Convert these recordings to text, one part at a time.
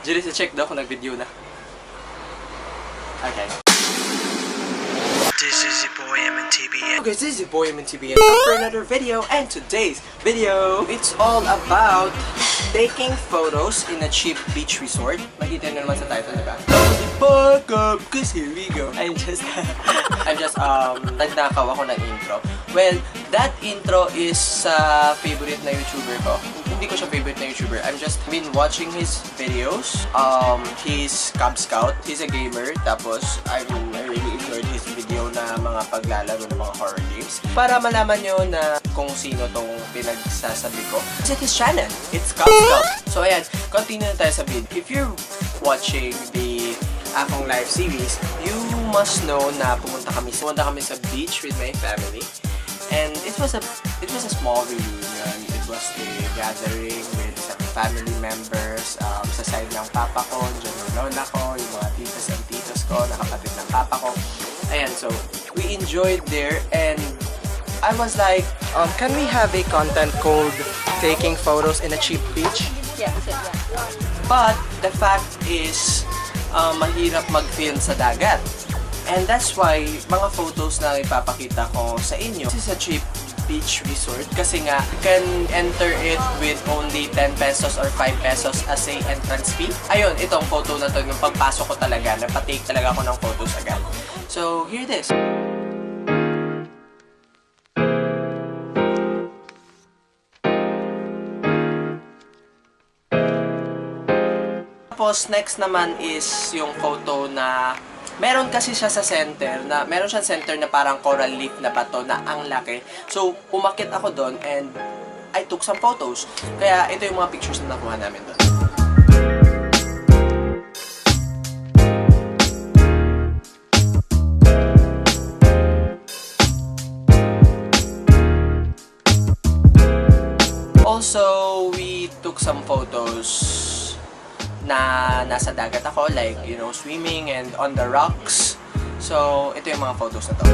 Julie, check daw kung nag-video na. Okay. This is your boy MNTBN. Okay, this is your boy MNTBN back for another video, and today's video, it's all about taking photos in a cheap beach resort. Makita nyo naman sa title, diba? Fuck up, cause here we go. I'm just nagnakaw ako ng intro. Well, that intro is favorite na YouTuber ko. Hindi ko siya favorite na YouTuber. I've just been watching his videos. He's Cub Scout. He's a gamer. Tapos, I really enjoyed his video na mga paglalaro ng mga horror games. Para malaman nyo na kung sino tong pinagsasabi ko. Check his channel. It's Cub Scout. So, ayan. Continue na tayo sa video. If you're watching the akong live series, you must know na pumunta kami sa beach with my family. And it was a small reunion. It was a gathering with some family members, sa side ng papa ko, dyan yung lola ko, yung mga titas and titos ko, nakapatid ng papa ko. Ayan, so we enjoyed there, and I was like, can we have a content called taking photos in a cheap beach? Yeah. But the fact is, mahirap mag-film sa dagat. And that's why, mga photos na ipapakita ko sa inyo, this is a cheap beach resort kasi nga, you can enter it with only 10 pesos or 5 pesos as a entrance fee. Ayun, itong photo na to, yung pagpasok ko talaga, napatake talaga ako ng photos agad. So, here it is. Tapos, next naman is yung photo na meron kasi siya sa center, na meron siyang center na parang coral leaf na bato na ang laki. So, umakit ako doon and I took some photos. Kaya ito yung mga pictures na nakuha namin doon. Also, we took some photos na nasa dagat ako, like, you know, swimming and on the rocks. So, ito yung mga photos na to.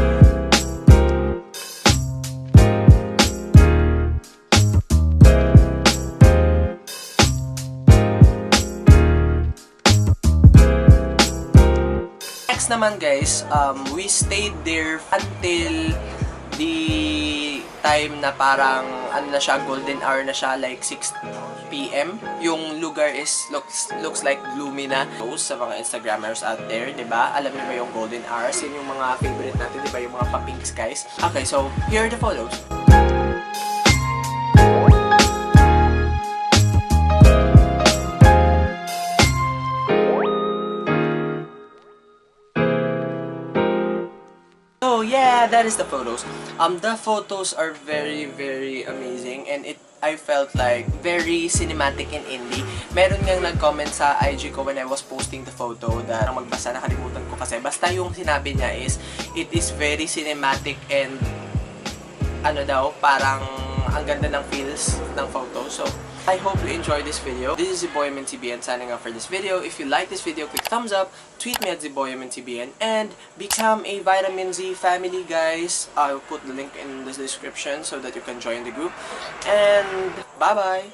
Next naman guys, we stayed there until the time na parang ano na siya, golden hour na siya, like 6 PM. Yung lugar is looks like gloomy na. Sa mga Instagrammers out there, 'di ba? Alam niyo ba yung golden hours? Yun yung mga favorite natin, 'di ba? Yung mga pa-pink skies. Okay, so here are the photos. So yeah, that is the photos. The photos are very, very amazing, and I felt like very cinematic and indie. Meron ngang nag-comment sa IG ko when I was posting the photo that magbasa, nakalimutan ko kasi. Basta yung sinabi niya is, it is very cinematic and ano daw, parang ang ganda ng feels ng photo. So, I hope you enjoyed this video. This is the boy MNTBN signing off for this video. If you like this video, click thumbs up, tweet me at the boy MNTBN, and become a Vitamin Z family, guys. I'll put the link in the description so that you can join the group. And bye-bye!